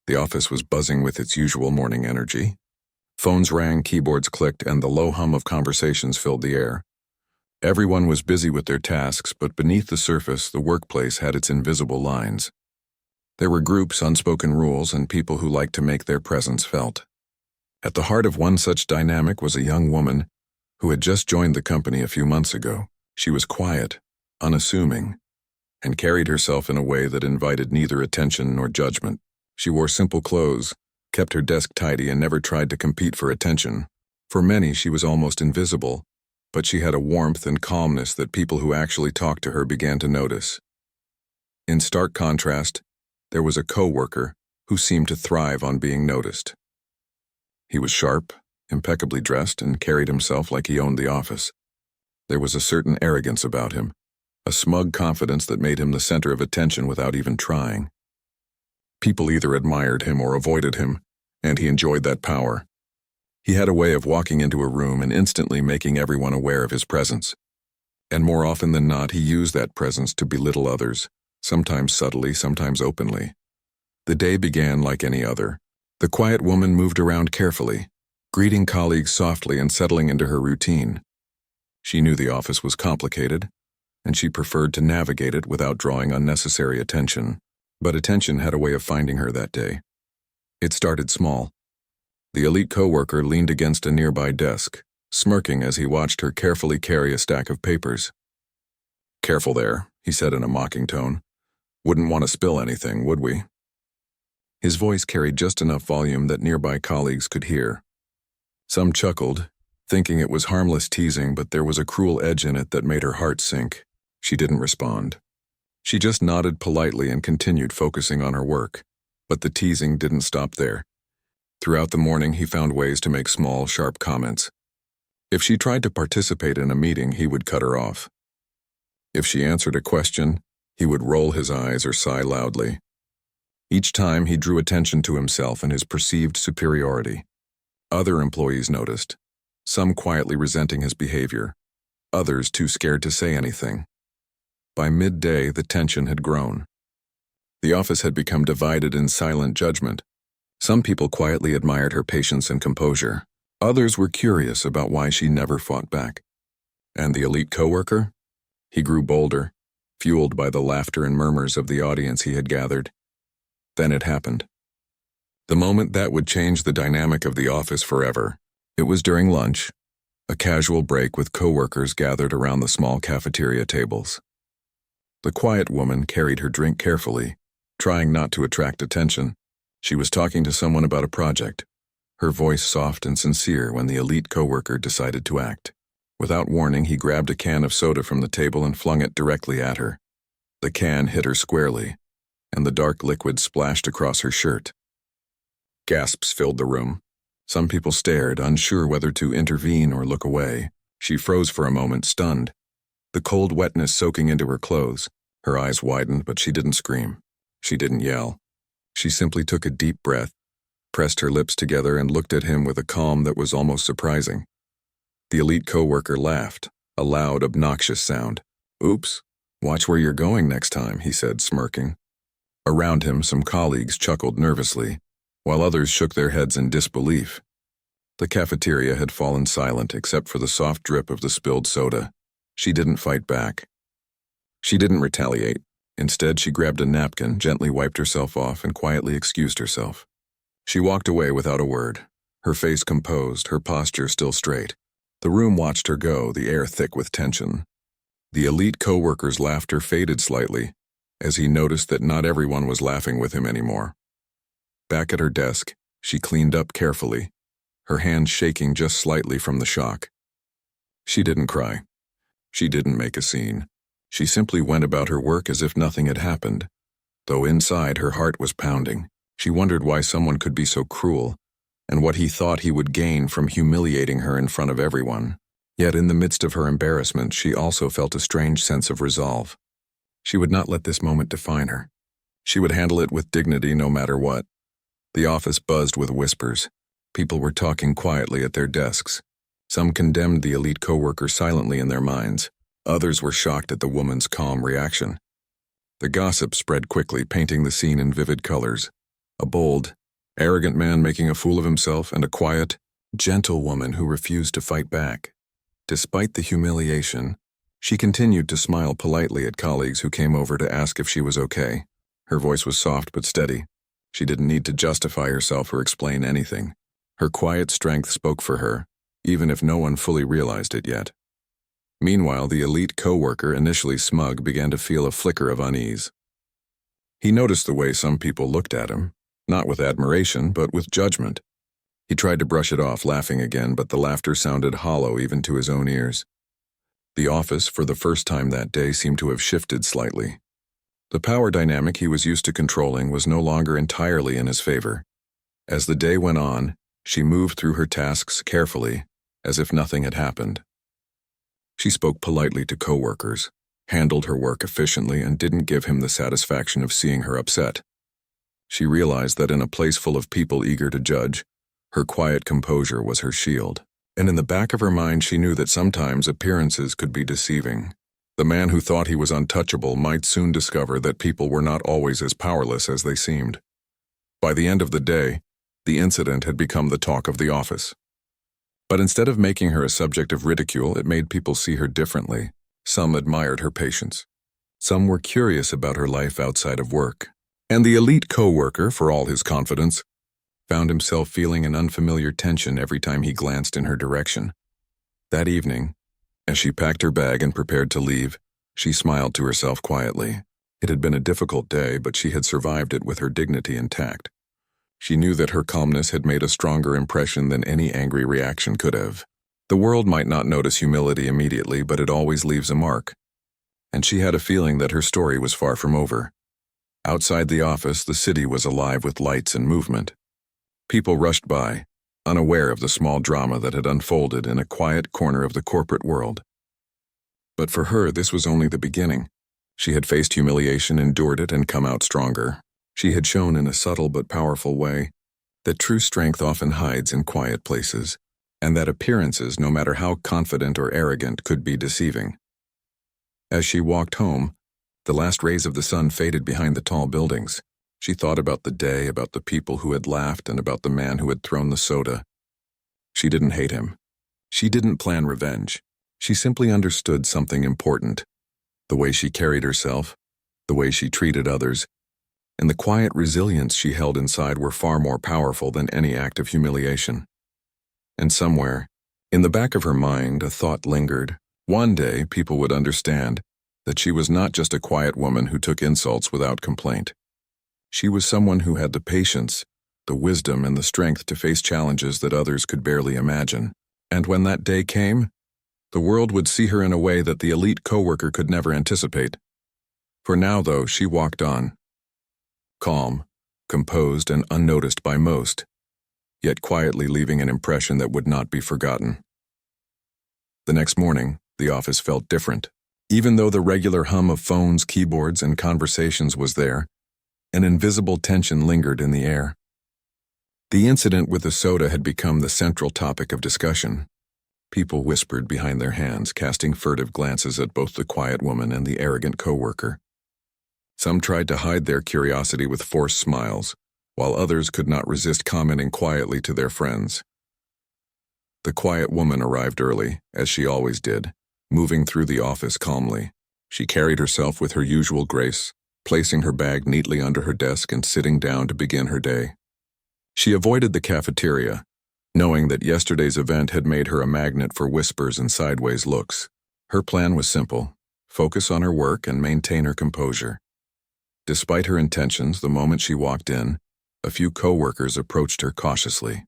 The office was buzzing with its usual morning energy. Phones rang, keyboards clicked, and the low hum of conversations filled the air. Everyone was busy with their tasks, but beneath the surface, the workplace had its invisible lines. There were groups, unspoken rules, and people who liked to make their presence felt. At the heart of one such dynamic was a young woman who had just joined the company a few months ago. She was quiet, unassuming, and carried herself in a way that invited neither attention nor judgment. She wore simple clothes, kept her desk tidy, and never tried to compete for attention. For many, she was almost invisible, but she had a warmth and calmness that people who actually talked to her began to notice. In stark contrast, there was a coworker who seemed to thrive on being noticed. He was sharp, impeccably dressed, and carried himself like he owned the office. There was a certain arrogance about him, a smug confidence that made him the center of attention without even trying. People either admired him or avoided him, and he enjoyed that power. He had a way of walking into a room and instantly making everyone aware of his presence. And more often than not, he used that presence to belittle others, sometimes subtly, sometimes openly. The day began like any other. The quiet woman moved around carefully, greeting colleagues softly and settling into her routine. She knew the office was complicated, and she preferred to navigate it without drawing unnecessary attention. But attention had a way of finding her that day. It started small. The elite coworker leaned against a nearby desk, smirking as he watched her carefully carry a stack of papers. "Careful there," he said in a mocking tone. "Wouldn't want to spill anything, would we?" His voice carried just enough volume that nearby colleagues could hear. Some chuckled, thinking it was harmless teasing, but there was a cruel edge in it that made her heart sink. She didn't respond. She just nodded politely and continued focusing on her work. But the teasing didn't stop there. Throughout the morning, he found ways to make small, sharp comments. If she tried to participate in a meeting, he would cut her off. If she answered a question, he would roll his eyes or sigh loudly. Each time, he drew attention to himself and his perceived superiority. Other employees noticed, some quietly resenting his behavior, others too scared to say anything. By midday, the tension had grown. The office had become divided in silent judgment. Some people quietly admired her patience and composure. Others were curious about why she never fought back. And the elite coworker? He grew bolder, fueled by the laughter and murmurs of the audience he had gathered. Then it happened. The moment that would change the dynamic of the office forever. It was during lunch, a casual break with coworkers gathered around the small cafeteria tables. The quiet woman carried her drink carefully, trying not to attract attention. She was talking to someone about a project, her voice soft and sincere when the elite coworker decided to act. Without warning, he grabbed a can of soda from the table and flung it directly at her. The can hit her squarely, and the dark liquid splashed across her shirt. Gasps filled the room. Some people stared, unsure whether to intervene or look away. She froze for a moment, stunned, the cold wetness soaking into her clothes. Her eyes widened, but she didn't scream. She didn't yell. She simply took a deep breath, pressed her lips together, and looked at him with a calm that was almost surprising. The elite coworker laughed, a loud, obnoxious sound. "Oops, watch where you're going next time," he said, smirking. Around him, some colleagues chuckled nervously, while others shook their heads in disbelief. The cafeteria had fallen silent except for the soft drip of the spilled soda. She didn't fight back. She didn't retaliate. Instead, she grabbed a napkin, gently wiped herself off, and quietly excused herself. She walked away without a word, her face composed, her posture still straight. The room watched her go, the air thick with tension. The elite coworker's laughter faded slightly, as he noticed that not everyone was laughing with him anymore. Back at her desk, she cleaned up carefully, her hands shaking just slightly from the shock. She didn't cry. She didn't make a scene. She simply went about her work as if nothing had happened, though inside her heart was pounding. She wondered why someone could be so cruel, and what he thought he would gain from humiliating her in front of everyone. Yet in the midst of her embarrassment, she also felt a strange sense of resolve. She would not let this moment define her. She would handle it with dignity no matter what. The office buzzed with whispers. People were talking quietly at their desks. Some condemned the elite coworker silently in their minds. Others were shocked at the woman's calm reaction. The gossip spread quickly, painting the scene in vivid colors. A bold, arrogant man making a fool of himself, and a quiet, gentle woman who refused to fight back. Despite the humiliation, she continued to smile politely at colleagues who came over to ask if she was okay. Her voice was soft but steady. She didn't need to justify herself or explain anything. Her quiet strength spoke for her, even if no one fully realized it yet. Meanwhile, the elite coworker, initially smug, began to feel a flicker of unease. He noticed the way some people looked at him, not with admiration, but with judgment. He tried to brush it off, laughing again, but the laughter sounded hollow even to his own ears. The office, for the first time that day, seemed to have shifted slightly. The power dynamic he was used to controlling was no longer entirely in his favor. As the day went on, she moved through her tasks carefully, as if nothing had happened. She spoke politely to coworkers, handled her work efficiently, and didn't give him the satisfaction of seeing her upset. She realized that in a place full of people eager to judge, her quiet composure was her shield. And in the back of her mind, she knew that sometimes appearances could be deceiving. The man who thought he was untouchable might soon discover that people were not always as powerless as they seemed. By the end of the day, the incident had become the talk of the office. But instead of making her a subject of ridicule, it made people see her differently. Some admired her patience. Some were curious about her life outside of work. And the elite coworker, for all his confidence, found himself feeling an unfamiliar tension every time he glanced in her direction. That evening, as she packed her bag and prepared to leave, she smiled to herself quietly. It had been a difficult day, but she had survived it with her dignity intact. She knew that her calmness had made a stronger impression than any angry reaction could have. The world might not notice humility immediately, but it always leaves a mark. And she had a feeling that her story was far from over. Outside the office, the city was alive with lights and movement. People rushed by, unaware of the small drama that had unfolded in a quiet corner of the corporate world. But for her, this was only the beginning. She had faced humiliation, endured it, and come out stronger. She had shown in a subtle but powerful way that true strength often hides in quiet places, and that appearances, no matter how confident or arrogant, could be deceiving. As she walked home, the last rays of the sun faded behind the tall buildings. She thought about the day, about the people who had laughed, and about the man who had thrown the soda. She didn't hate him. She didn't plan revenge. She simply understood something important. The way she carried herself, the way she treated others, and the quiet resilience she held inside were far more powerful than any act of humiliation. And somewhere, in the back of her mind, a thought lingered. One day, people would understand that she was not just a quiet woman who took insults without complaint. She was someone who had the patience, the wisdom, and the strength to face challenges that others could barely imagine. And when that day came, the world would see her in a way that the elite coworker could never anticipate. For now, though, she walked on. Calm, composed, and unnoticed by most, yet quietly leaving an impression that would not be forgotten. The next morning, the office felt different. Even though the regular hum of phones, keyboards, and conversations was there, an invisible tension lingered in the air. The incident with the soda had become the central topic of discussion. People whispered behind their hands, casting furtive glances at both the quiet woman and the arrogant coworker. Some tried to hide their curiosity with forced smiles, while others could not resist commenting quietly to their friends. The quiet woman arrived early, as she always did, moving through the office calmly. She carried herself with her usual grace, placing her bag neatly under her desk and sitting down to begin her day. She avoided the cafeteria, knowing that yesterday's event had made her a magnet for whispers and sideways looks. Her plan was simple: focus on her work and maintain her composure. Despite her intentions, the moment she walked in, a few coworkers approached her cautiously.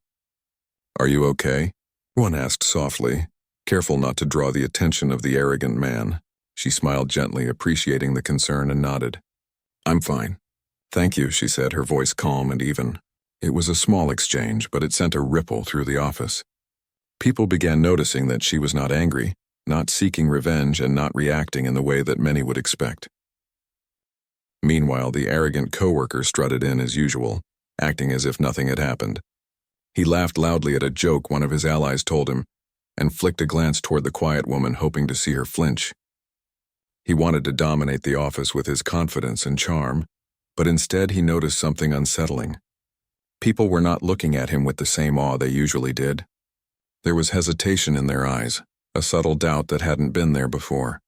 "Are you okay?" one asked softly, careful not to draw the attention of the arrogant man. She smiled gently, appreciating the concern, and nodded. "I'm fine. Thank you," she said, her voice calm and even. It was a small exchange, but it sent a ripple through the office. People began noticing that she was not angry, not seeking revenge, and not reacting in the way that many would expect. Meanwhile, the arrogant coworker strutted in as usual, acting as if nothing had happened. He laughed loudly at a joke one of his allies told him, and flicked a glance toward the quiet woman, hoping to see her flinch. He wanted to dominate the office with his confidence and charm, but instead he noticed something unsettling. People were not looking at him with the same awe they usually did. There was hesitation in their eyes, a subtle doubt that hadn't been there before.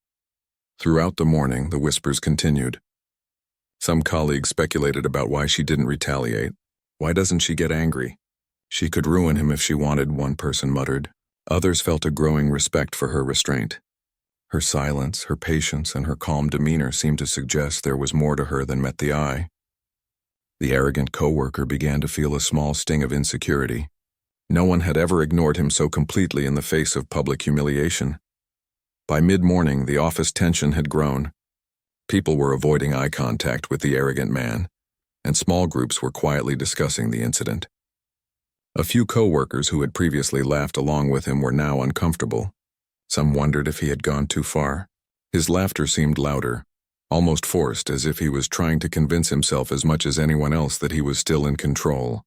Throughout the morning, the whispers continued. Some colleagues speculated about why she didn't retaliate. Why doesn't she get angry? She could ruin him if she wanted, one person muttered. Others felt a growing respect for her restraint. Her silence, her patience, and her calm demeanor seemed to suggest there was more to her than met the eye. The arrogant coworker began to feel a small sting of insecurity. No one had ever ignored him so completely in the face of public humiliation. By mid-morning, the office tension had grown. People were avoiding eye contact with the arrogant man, and small groups were quietly discussing the incident. A few coworkers who had previously laughed along with him were now uncomfortable. Some wondered if he had gone too far. His laughter seemed louder, almost forced, as if he was trying to convince himself as much as anyone else that he was still in control.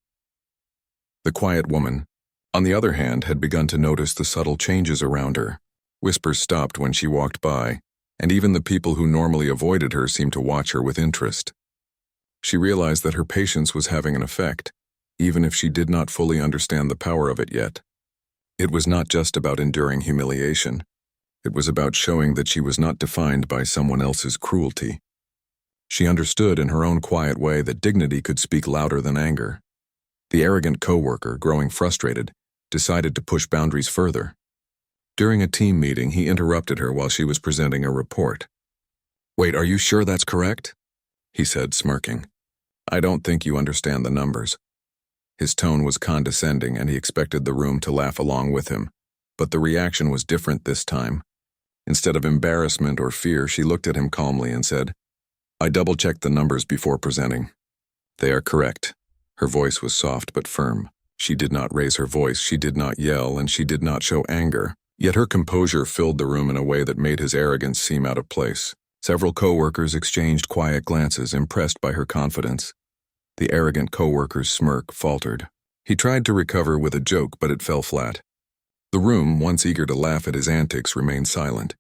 The quiet woman, on the other hand, had begun to notice the subtle changes around her. Whispers stopped when she walked by, and even the people who normally avoided her seemed to watch her with interest. She realized that her patience was having an effect, even if she did not fully understand the power of it yet. It was not just about enduring humiliation. It was about showing that she was not defined by someone else's cruelty. She understood in her own quiet way that dignity could speak louder than anger. The arrogant coworker, growing frustrated, decided to push boundaries further. During a team meeting, he interrupted her while she was presenting a report. "Wait, are you sure that's correct?" he said, smirking. "I don't think you understand the numbers." His tone was condescending, and he expected the room to laugh along with him. But the reaction was different this time. Instead of embarrassment or fear, she looked at him calmly and said, "I double-checked the numbers before presenting. They are correct." Her voice was soft but firm. She did not raise her voice, she did not yell, and she did not show anger. Yet her composure filled the room in a way that made his arrogance seem out of place. Several coworkers exchanged quiet glances, impressed by her confidence. The arrogant coworker's smirk faltered. He tried to recover with a joke, but it fell flat. The room, once eager to laugh at his antics, remained silent.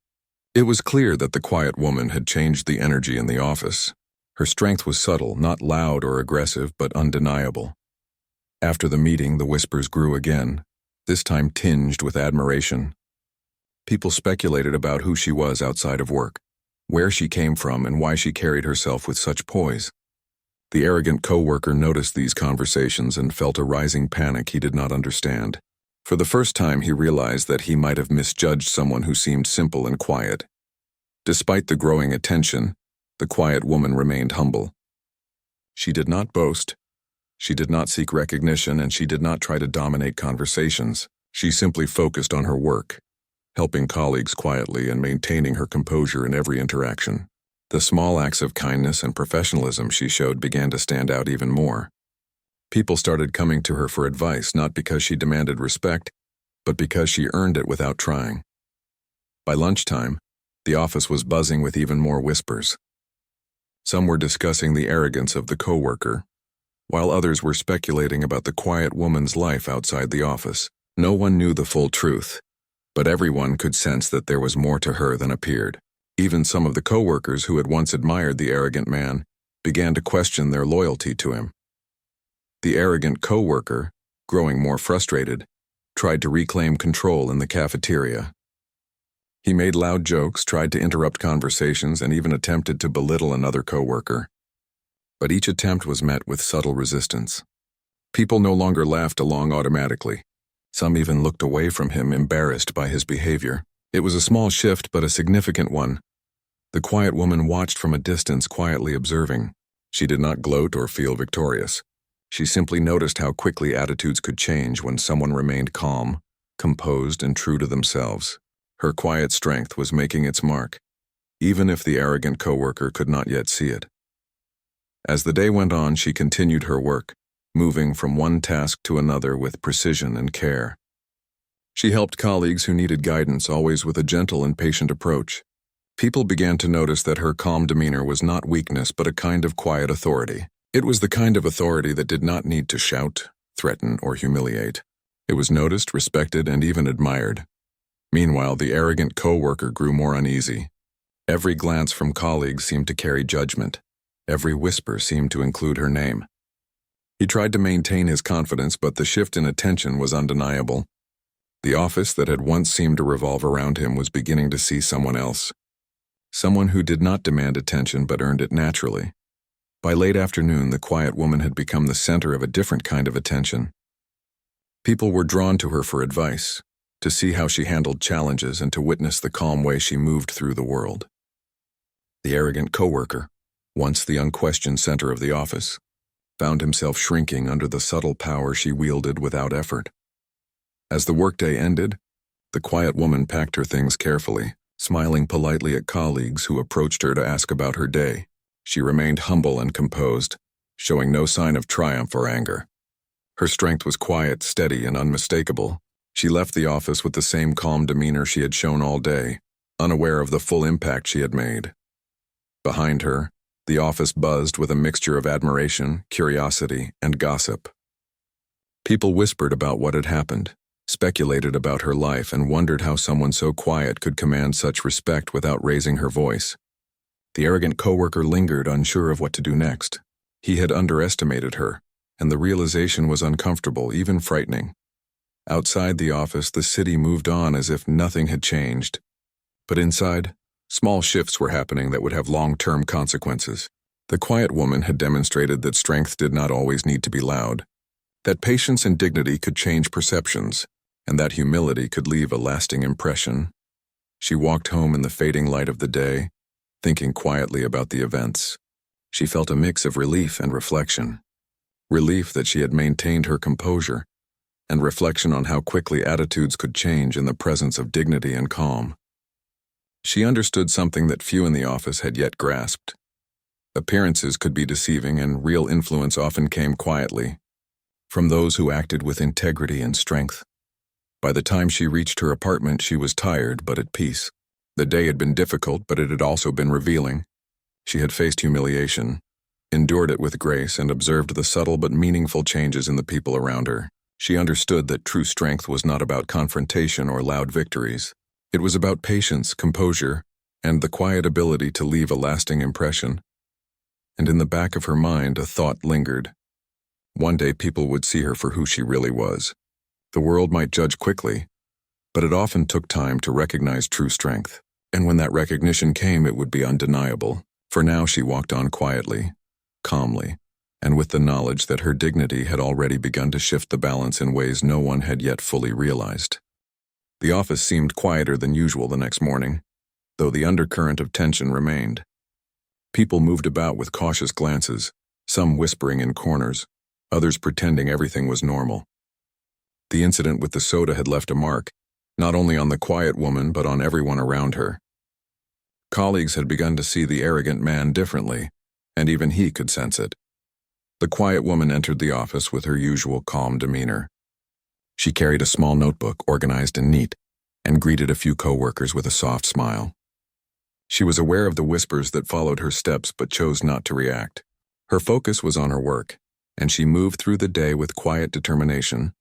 It was clear that the quiet woman had changed the energy in the office. Her strength was subtle, not loud or aggressive, but undeniable. After the meeting, the whispers grew again, this time tinged with admiration. People speculated about who she was outside of work, where she came from, and why she carried herself with such poise. The arrogant coworker noticed these conversations and felt a rising panic he did not understand. For the first time, he realized that he might have misjudged someone who seemed simple and quiet. Despite the growing attention, the quiet woman remained humble. She did not boast, she did not seek recognition, and she did not try to dominate conversations. She simply focused on her work, helping colleagues quietly and maintaining her composure in every interaction. The small acts of kindness and professionalism she showed began to stand out even more. People started coming to her for advice, not because she demanded respect, but because she earned it without trying. By lunchtime, the office was buzzing with even more whispers. Some were discussing the arrogance of the coworker, while others were speculating about the quiet woman's life outside the office. No one knew the full truth, but everyone could sense that there was more to her than appeared. Even some of the coworkers who had once admired the arrogant man began to question their loyalty to him. The arrogant coworker, growing more frustrated, tried to reclaim control in the cafeteria. He made loud jokes, tried to interrupt conversations, and even attempted to belittle another coworker. But each attempt was met with subtle resistance. People no longer laughed along automatically. Some even looked away from him, embarrassed by his behavior. It was a small shift, but a significant one. The quiet woman watched from a distance, quietly observing. She did not gloat or feel victorious. She simply noticed how quickly attitudes could change when someone remained calm, composed, and true to themselves. Her quiet strength was making its mark, even if the arrogant coworker could not yet see it. As the day went on, she continued her work, moving from one task to another with precision and care. She helped colleagues who needed guidance, always with a gentle and patient approach. People began to notice that her calm demeanor was not weakness, but a kind of quiet authority. It was the kind of authority that did not need to shout, threaten, or humiliate. It was noticed, respected, and even admired. Meanwhile, the arrogant coworker grew more uneasy. Every glance from colleagues seemed to carry judgment. Every whisper seemed to include her name. He tried to maintain his confidence, but the shift in attention was undeniable. The office that had once seemed to revolve around him was beginning to see someone else. Someone who did not demand attention but earned it naturally. By late afternoon, the quiet woman had become the center of a different kind of attention. People were drawn to her for advice, to see how she handled challenges and to witness the calm way she moved through the world. The arrogant coworker, once the unquestioned center of the office, found himself shrinking under the subtle power she wielded without effort. As the workday ended, the quiet woman packed her things carefully, smiling politely at colleagues who approached her to ask about her day. She remained humble and composed, showing no sign of triumph or anger. Her strength was quiet, steady, and unmistakable. She left the office with the same calm demeanor she had shown all day, unaware of the full impact she had made. Behind her, the office buzzed with a mixture of admiration, curiosity, and gossip. People whispered about what had happened, speculated about her life, and wondered how someone so quiet could command such respect without raising her voice. The arrogant coworker lingered, unsure of what to do next. He had underestimated her, and the realization was uncomfortable, even frightening. Outside the office, the city moved on as if nothing had changed. But inside, small shifts were happening that would have long-term consequences. The quiet woman had demonstrated that strength did not always need to be loud, that patience and dignity could change perceptions, and that humility could leave a lasting impression. She walked home in the fading light of the day, thinking quietly about the events. She felt a mix of relief and reflection. Relief that she had maintained her composure, and reflection on how quickly attitudes could change in the presence of dignity and calm. She understood something that few in the office had yet grasped. Appearances could be deceiving, and real influence often came quietly, from those who acted with integrity and strength. By the time she reached her apartment, she was tired but at peace. The day had been difficult, but it had also been revealing. She had faced humiliation, endured it with grace, and observed the subtle but meaningful changes in the people around her. She understood that true strength was not about confrontation or loud victories. It was about patience, composure, and the quiet ability to leave a lasting impression. And in the back of her mind, a thought lingered. One day people would see her for who she really was. The world might judge quickly, but it often took time to recognize true strength. And when that recognition came, it would be undeniable. For now, she walked on quietly, calmly, and with the knowledge that her dignity had already begun to shift the balance in ways no one had yet fully realized. The office seemed quieter than usual the next morning, though the undercurrent of tension remained. People moved about with cautious glances, some whispering in corners, others pretending everything was normal. The incident with the soda had left a mark, not only on the quiet woman but on everyone around her. Colleagues had begun to see the arrogant man differently, and even he could sense it. The quiet woman entered the office with her usual calm demeanor. She carried a small notebook, organized and neat, and greeted a few coworkers with a soft smile. She was aware of the whispers that followed her steps but chose not to react. Her focus was on her work, and she moved through the day with quiet determination.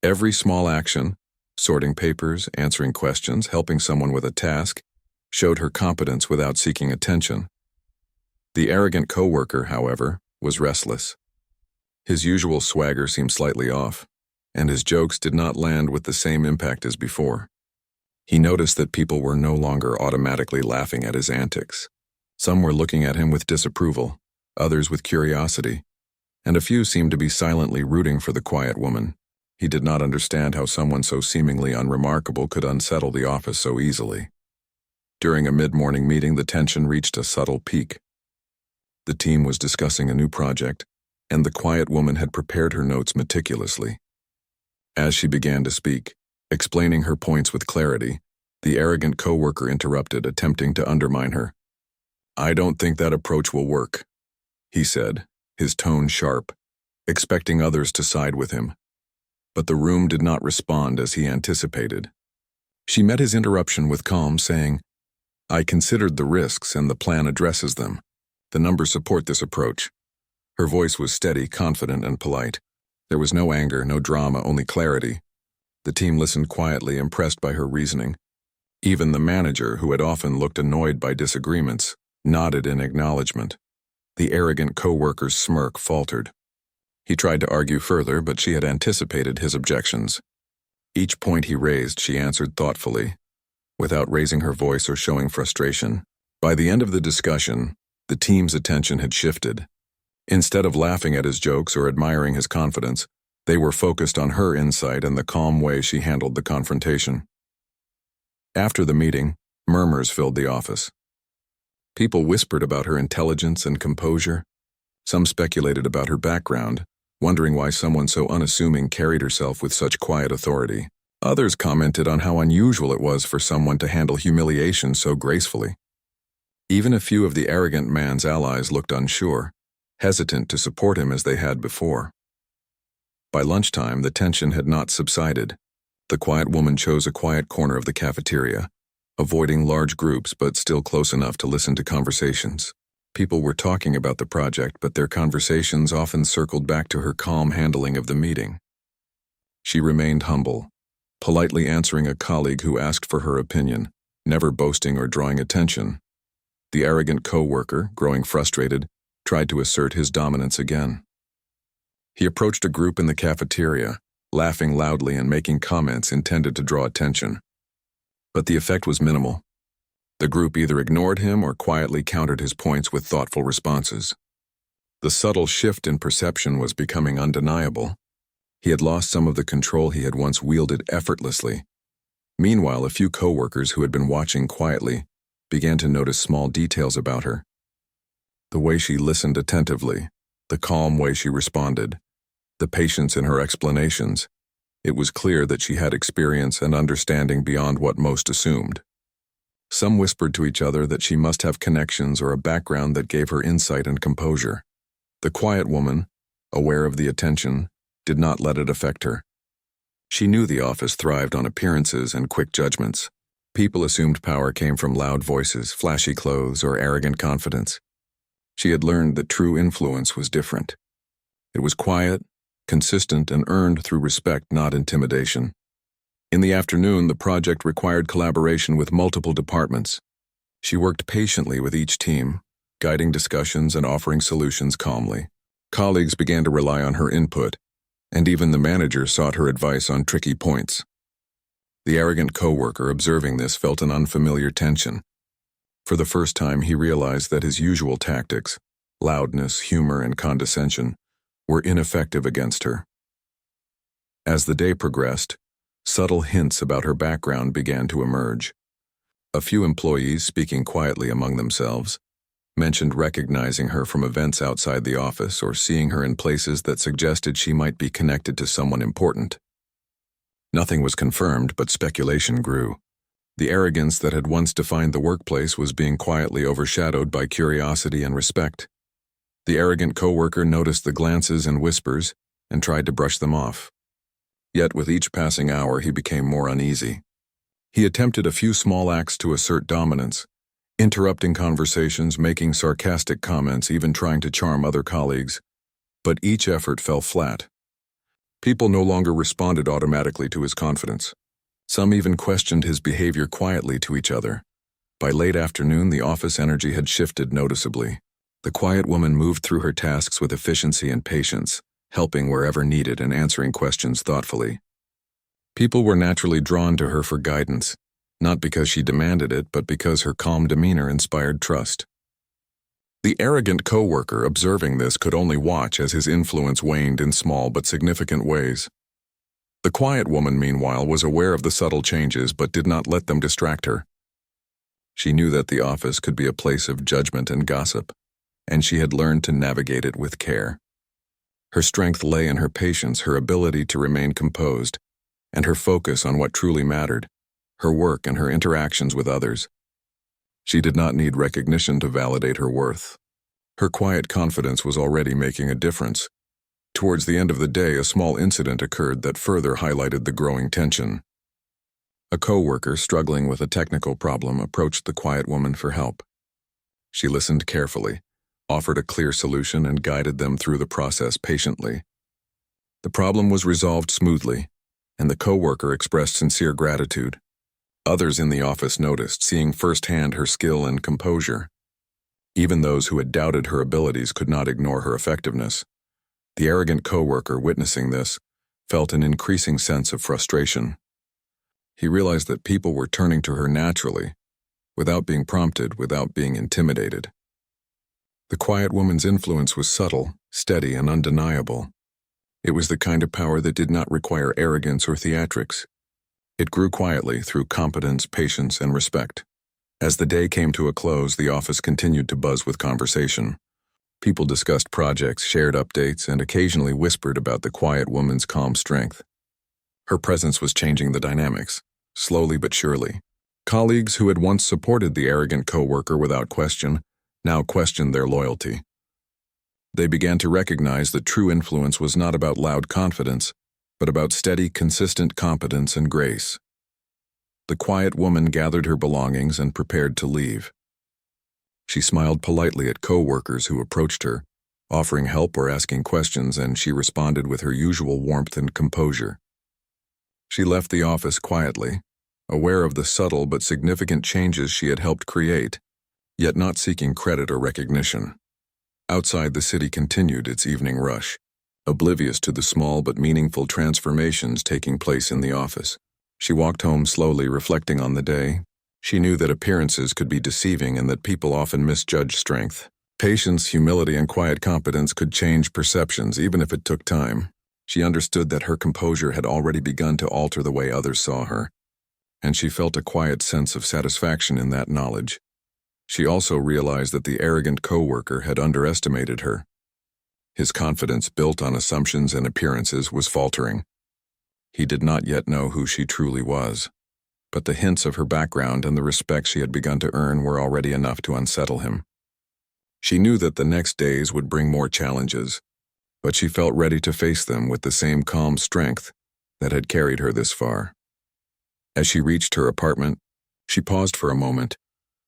Every small action, sorting papers, answering questions, helping someone with a task, showed her competence without seeking attention. The arrogant coworker, however, was restless. His usual swagger seemed slightly off, and his jokes did not land with the same impact as before. He noticed that people were no longer automatically laughing at his antics. Some were looking at him with disapproval, others with curiosity, and a few seemed to be silently rooting for the quiet woman. He did not understand how someone so seemingly unremarkable could unsettle the office so easily. During a mid-morning meeting, the tension reached a subtle peak. The team was discussing a new project, and the quiet woman had prepared her notes meticulously. As she began to speak, explaining her points with clarity, the arrogant coworker interrupted, attempting to undermine her. "I don't think that approach will work," he said, his tone sharp, expecting others to side with him. But the room did not respond as he anticipated. She met his interruption with calm, saying, "I considered the risks and the plan addresses them. The numbers support this approach." Her voice was steady, confident, and polite. There was no anger, no drama, only clarity. The team listened quietly, impressed by her reasoning. Even the manager, who had often looked annoyed by disagreements, nodded in acknowledgement. The arrogant coworker's smirk faltered. He tried to argue further, but she had anticipated his objections. Each point he raised, she answered thoughtfully, without raising her voice or showing frustration. By the end of the discussion, the team's attention had shifted. Instead of laughing at his jokes or admiring his confidence, they were focused on her insight and the calm way she handled the confrontation. After the meeting, murmurs filled the office. People whispered about her intelligence and composure. Some speculated about her background, wondering why someone so unassuming carried herself with such quiet authority. Others commented on how unusual it was for someone to handle humiliation so gracefully. Even a few of the arrogant man's allies looked unsure, hesitant to support him as they had before. By lunchtime, the tension had not subsided. The quiet woman chose a quiet corner of the cafeteria, avoiding large groups but still close enough to listen to conversations. People were talking about the project, but their conversations often circled back to her calm handling of the meeting. She remained humble, politely answering a colleague who asked for her opinion, never boasting or drawing attention. The arrogant coworker, growing frustrated, tried to assert his dominance again. He approached a group in the cafeteria, laughing loudly and making comments intended to draw attention. But the effect was minimal. The group either ignored him or quietly countered his points with thoughtful responses. The subtle shift in perception was becoming undeniable. He had lost some of the control he had once wielded effortlessly. Meanwhile, a few coworkers who had been watching quietly began to notice small details about her. The way she listened attentively, the calm way she responded, the patience in her explanations. It was clear that she had experience and understanding beyond what most assumed. Some whispered to each other that she must have connections or a background that gave her insight and composure. The quiet woman, aware of the attention, did not let it affect her. She knew the office thrived on appearances and quick judgments. People assumed power came from loud voices, flashy clothes, or arrogant confidence. She had learned that true influence was different. It was quiet, consistent, and earned through respect, not intimidation. In the afternoon, the project required collaboration with multiple departments. She worked patiently with each team, guiding discussions and offering solutions calmly. Colleagues began to rely on her input, and even the manager sought her advice on tricky points. The arrogant coworker observing this felt an unfamiliar tension. For the first time, he realized that his usual tactics, loudness, humor, and condescension, were ineffective against her. As the day progressed, subtle hints about her background began to emerge. A few employees, speaking quietly among themselves, mentioned recognizing her from events outside the office or seeing her in places that suggested she might be connected to someone important. Nothing was confirmed, but speculation grew. The arrogance that had once defined the workplace was being quietly overshadowed by curiosity and respect. The arrogant coworker noticed the glances and whispers and tried to brush them off. Yet with each passing hour, he became more uneasy. He attempted a few small acts to assert dominance, interrupting conversations, making sarcastic comments, even trying to charm other colleagues. But each effort fell flat. People no longer responded automatically to his confidence. Some even questioned his behavior quietly to each other. By late afternoon, the office energy had shifted noticeably. The quiet woman moved through her tasks with efficiency and patience, helping wherever needed and answering questions thoughtfully. People were naturally drawn to her for guidance, not because she demanded it, but because her calm demeanor inspired trust. The arrogant coworker, observing this, could only watch as his influence waned in small but significant ways. The quiet woman, meanwhile, was aware of the subtle changes but did not let them distract her. She knew that the office could be a place of judgment and gossip, and she had learned to navigate it with care. Her strength lay in her patience, her ability to remain composed, and her focus on what truly mattered, her work and her interactions with others. She did not need recognition to validate her worth. Her quiet confidence was already making a difference. Towards the end of the day, a small incident occurred that further highlighted the growing tension. A coworker struggling with a technical problem approached the quiet woman for help. She listened carefully, offered a clear solution, and guided them through the process patiently. The problem was resolved smoothly, and the coworker expressed sincere gratitude. Others in the office noticed, seeing firsthand her skill and composure. Even those who had doubted her abilities could not ignore her effectiveness. The arrogant coworker witnessing this felt an increasing sense of frustration. He realized that people were turning to her naturally, without being prompted, without being intimidated. The quiet woman's influence was subtle, steady, and undeniable. It was the kind of power that did not require arrogance or theatrics. It grew quietly through competence, patience, and respect. As the day came to a close, the office continued to buzz with conversation. People discussed projects, shared updates, and occasionally whispered about the quiet woman's calm strength. Her presence was changing the dynamics, slowly but surely. Colleagues who had once supported the arrogant coworker without question now questioned their loyalty. They began to recognize that true influence was not about loud confidence, but about steady, consistent competence and grace. The quiet woman gathered her belongings and prepared to leave. She smiled politely at co-workers who approached her, offering help or asking questions, and she responded with her usual warmth and composure. She left the office quietly, aware of the subtle but significant changes she had helped create, yet not seeking credit or recognition. Outside, the city continued its evening rush, oblivious to the small but meaningful transformations taking place in the office. She walked home slowly, reflecting on the day. She knew that appearances could be deceiving and that people often misjudge strength. Patience, humility, and quiet competence could change perceptions, even if it took time. She understood that her composure had already begun to alter the way others saw her, and she felt a quiet sense of satisfaction in that knowledge. She also realized that the arrogant coworker had underestimated her. His confidence, built on assumptions and appearances, was faltering. He did not yet know who she truly was, but the hints of her background and the respect she had begun to earn were already enough to unsettle him. She knew that the next days would bring more challenges, but she felt ready to face them with the same calm strength that had carried her this far. As she reached her apartment, she paused for a moment,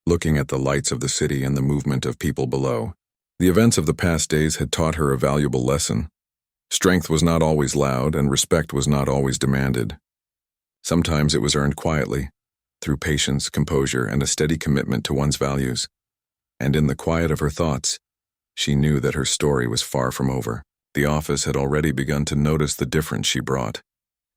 looking at the lights of the city and the movement of people below. The events of the past days had taught her a valuable lesson. Strength was not always loud, and respect was not always demanded. Sometimes it was earned quietly, through patience, composure, and a steady commitment to one's values. And in the quiet of her thoughts, she knew that her story was far from over. The office had already begun to notice the difference she brought,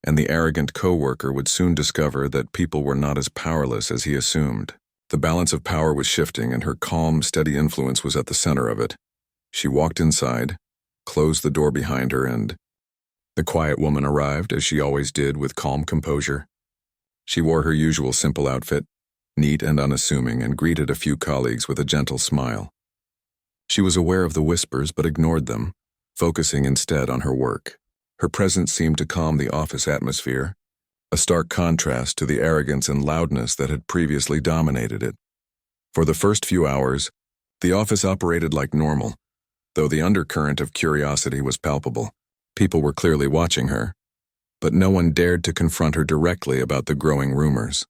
and the arrogant coworker would soon discover that people were not as powerless as he assumed. The balance of power was shifting, and her calm, steady influence was at the center of it. She walked inside, closed the door behind her, and the quiet woman arrived, as she always did, with calm composure. She wore her usual simple outfit, neat and unassuming, and greeted a few colleagues with a gentle smile. She was aware of the whispers but ignored them, focusing instead on her work. Her presence seemed to calm the office atmosphere, a stark contrast to the arrogance and loudness that had previously dominated it. For the first few hours, the office operated like normal, though the undercurrent of curiosity was palpable. People were clearly watching her, but no one dared to confront her directly about the growing rumors.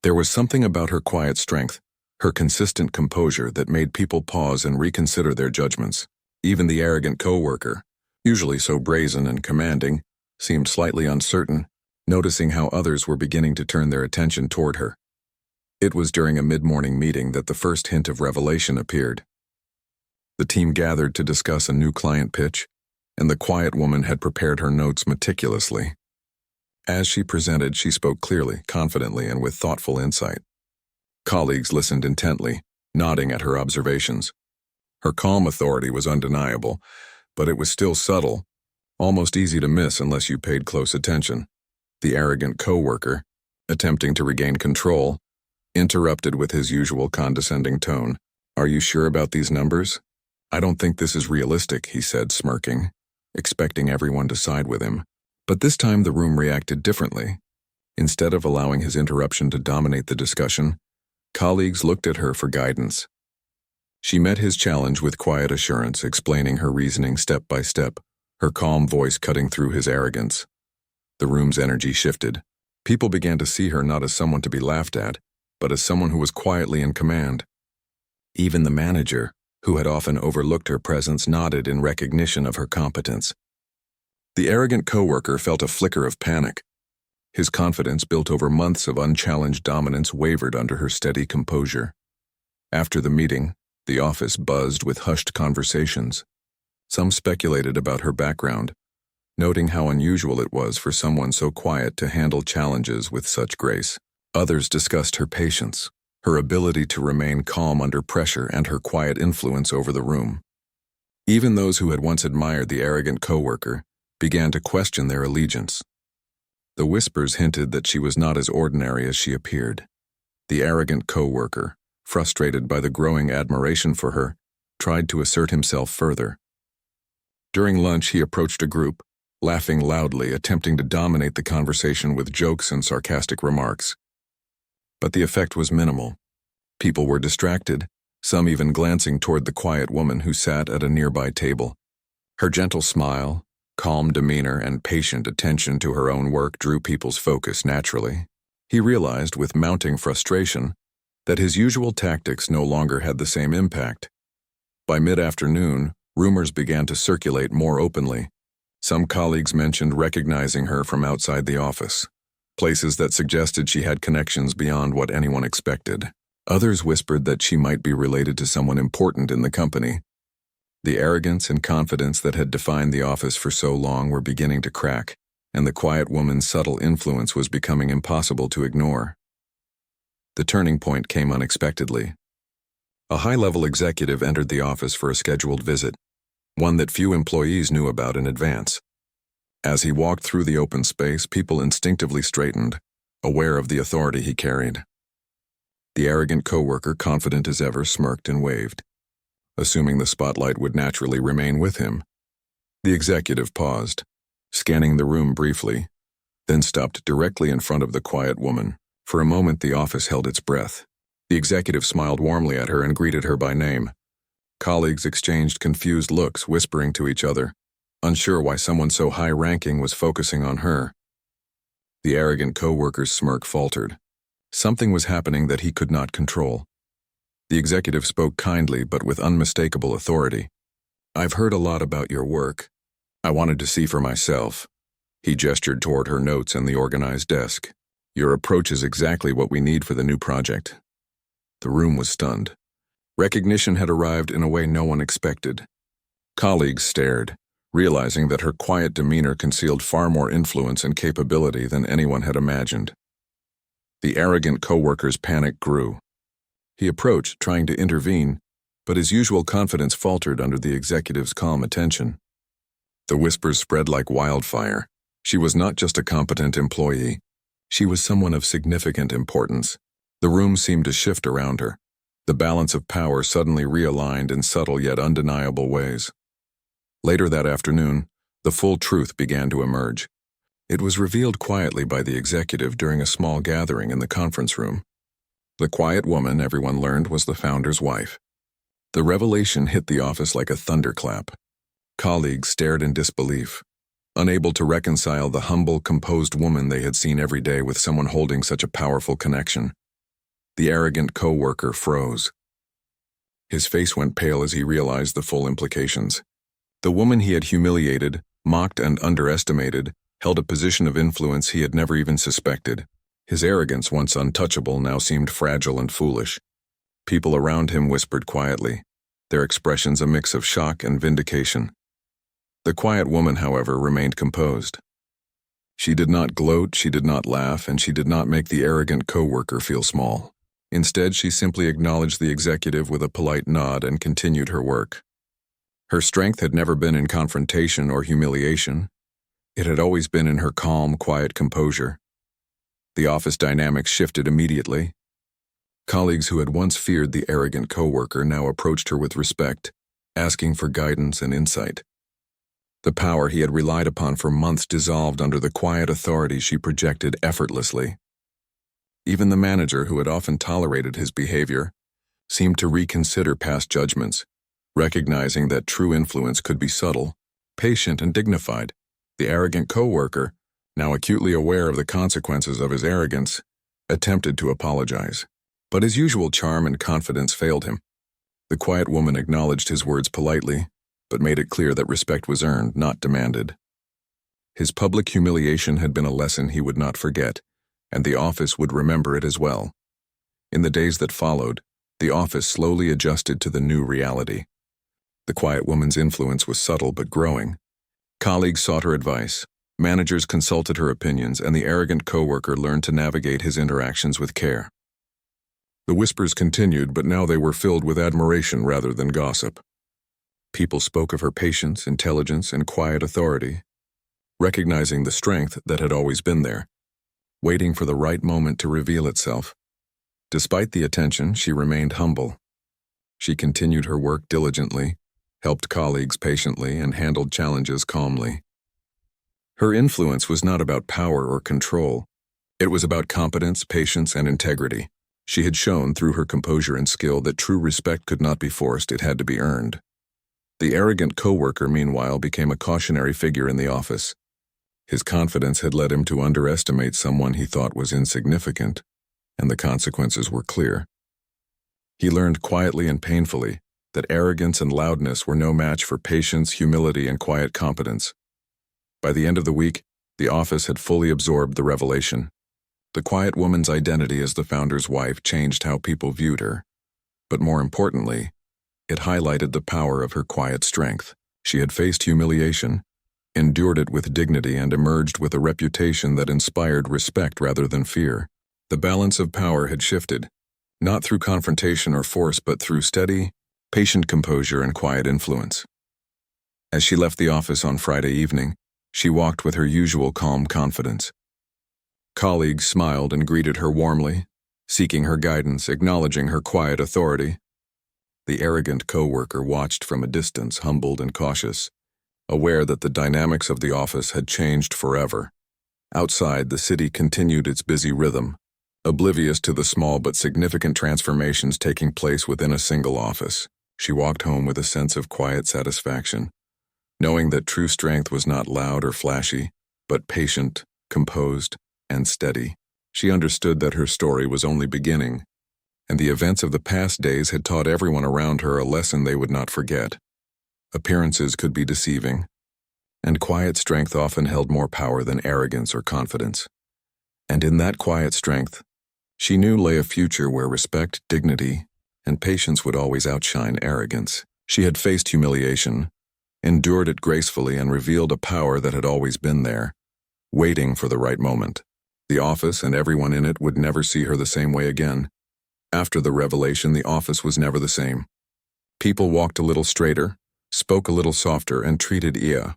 There was something about her quiet strength, her consistent composure, that made people pause and reconsider their judgments. Even the arrogant coworker, usually so brazen and commanding, seemed slightly uncertain, noticing how others were beginning to turn their attention toward her. It was during a mid-morning meeting that the first hint of revelation appeared. The team gathered to discuss a new client pitch, and the quiet woman had prepared her notes meticulously. As she presented, she spoke clearly, confidently, and with thoughtful insight. Colleagues listened intently, nodding at her observations. Her calm authority was undeniable, but it was still subtle, almost easy to miss unless you paid close attention. The arrogant coworker, attempting to regain control, interrupted with his usual condescending tone. "Are you sure about these numbers? I don't think this is realistic," he said, smirking, expecting everyone to side with him. But this time the room reacted differently. Instead of allowing his interruption to dominate the discussion, colleagues looked at her for guidance. She met his challenge with quiet assurance, explaining her reasoning step by step, her calm voice cutting through his arrogance. The room's energy shifted. People began to see her not as someone to be laughed at, but as someone who was quietly in command. Even the manager, who had often overlooked her presence, nodded in recognition of her competence. The arrogant coworker felt a flicker of panic. His confidence, built over months of unchallenged dominance, wavered under her steady composure. After the meeting, the office buzzed with hushed conversations. Some speculated about her background, noting how unusual it was for someone so quiet to handle challenges with such grace. Others discussed her patience, her ability to remain calm under pressure, and her quiet influence over the room. Even those who had once admired the arrogant coworker began to question their allegiance. The whispers hinted that she was not as ordinary as she appeared. The arrogant coworker, frustrated by the growing admiration for her, tried to assert himself further. During lunch, he approached a group, laughing loudly, attempting to dominate the conversation with jokes and sarcastic remarks. But the effect was minimal. People were distracted, some even glancing toward the quiet woman who sat at a nearby table. Her gentle smile, calm demeanor, and patient attention to her own work drew people's focus naturally. He realized, with mounting frustration, that his usual tactics no longer had the same impact. By mid-afternoon, rumors began to circulate more openly. Some colleagues mentioned recognizing her from outside the office, places that suggested she had connections beyond what anyone expected. Others whispered that she might be related to someone important in the company. The arrogance and confidence that had defined the office for so long were beginning to crack, and the quiet woman's subtle influence was becoming impossible to ignore. The turning point came unexpectedly. A high-level executive entered the office for a scheduled visit, one that few employees knew about in advance. As he walked through the open space, people instinctively straightened, aware of the authority he carried. The arrogant coworker, confident as ever, smirked and waved, assuming the spotlight would naturally remain with him. The executive paused, scanning the room briefly, then stopped directly in front of the quiet woman. For a moment, the office held its breath. The executive smiled warmly at her and greeted her by name. Colleagues exchanged confused looks, whispering to each other, unsure why someone so high-ranking was focusing on her. The arrogant coworker's smirk faltered. Something was happening that he could not control. The executive spoke kindly but with unmistakable authority. "I've heard a lot about your work. I wanted to see for myself." He gestured toward her notes and the organized desk. "Your approach is exactly what we need for the new project." The room was stunned. Recognition had arrived in a way no one expected. Colleagues stared, realizing that her quiet demeanor concealed far more influence and capability than anyone had imagined. The arrogant coworker's panic grew. He approached, trying to intervene, but his usual confidence faltered under the executive's calm attention. The whispers spread like wildfire. She was not just a competent employee. She was someone of significant importance. The room seemed to shift around her. The balance of power suddenly realigned in subtle yet undeniable ways. Later that afternoon, the full truth began to emerge. It was revealed quietly by the executive during a small gathering in the conference room. The quiet woman, everyone learned, was the founder's wife. The revelation hit the office like a thunderclap. Colleagues stared in disbelief, unable to reconcile the humble, composed woman they had seen every day with someone holding such a powerful connection. The arrogant coworker froze. His face went pale as he realized the full implications. The woman he had humiliated, mocked, and underestimated held a position of influence he had never even suspected. His arrogance, once untouchable, now seemed fragile and foolish. People around him whispered quietly, their expressions a mix of shock and vindication. The quiet woman, however, remained composed. She did not gloat, she did not laugh, and she did not make the arrogant coworker feel small. Instead, she simply acknowledged the executive with a polite nod and continued her work. Her strength had never been in confrontation or humiliation. It had always been in her calm, quiet composure. The office dynamics shifted immediately. Colleagues who had once feared the arrogant coworker now approached her with respect, asking for guidance and insight. The power he had relied upon for months dissolved under the quiet authority she projected effortlessly. Even the manager, who had often tolerated his behavior, seemed to reconsider past judgments, recognizing that true influence could be subtle, patient, and dignified. The arrogant coworker, now acutely aware of the consequences of his arrogance, attempted to apologize. But his usual charm and confidence failed him. The quiet woman acknowledged his words politely, but made it clear that respect was earned, not demanded. His public humiliation had been a lesson he would not forget, and the office would remember it as well. In the days that followed, the office slowly adjusted to the new reality. The quiet woman's influence was subtle but growing. Colleagues sought her advice, managers consulted her opinions, and the arrogant coworker learned to navigate his interactions with care. The whispers continued, but now they were filled with admiration rather than gossip. People spoke of her patience, intelligence, and quiet authority, recognizing the strength that had always been there, waiting for the right moment to reveal itself. Despite the attention, she remained humble. She continued her work diligently, helped colleagues patiently, and handled challenges calmly. Her influence was not about power or control. It was about competence, patience, and integrity. She had shown through her composure and skill that true respect could not be forced, it had to be earned. The arrogant coworker, meanwhile, became a cautionary figure in the office. His confidence had led him to underestimate someone he thought was insignificant, and the consequences were clear. He learned quietly and painfully that arrogance and loudness were no match for patience, humility, and quiet competence. By the end of the week, the office had fully absorbed the revelation. The quiet woman's identity as the founder's wife changed how people viewed her. But more importantly, it highlighted the power of her quiet strength. She had faced humiliation, endured it with dignity, and emerged with a reputation that inspired respect rather than fear. The balance of power had shifted, not through confrontation or force, but through steady, patient composure and quiet influence. As she left the office on Friday evening, she walked with her usual calm confidence. Colleagues smiled and greeted her warmly, seeking her guidance, acknowledging her quiet authority. The arrogant coworker watched from a distance, humbled and cautious, aware that the dynamics of the office had changed forever. Outside, the city continued its busy rhythm, oblivious to the small but significant transformations taking place within a single office. She walked home with a sense of quiet satisfaction, knowing that true strength was not loud or flashy, but patient, composed, and steady. She understood that her story was only beginning, and the events of the past days had taught everyone around her a lesson they would not forget. Appearances could be deceiving, and quiet strength often held more power than arrogance or confidence. And in that quiet strength, she knew lay a future where respect, dignity, and patience would always outshine arrogance. She had faced humiliation, endured it gracefully, and revealed a power that had always been there, waiting for the right moment. The office and everyone in it would never see her the same way again. After the revelation, the office was never the same. People walked a little straighter, spoke a little softer, and treated Ia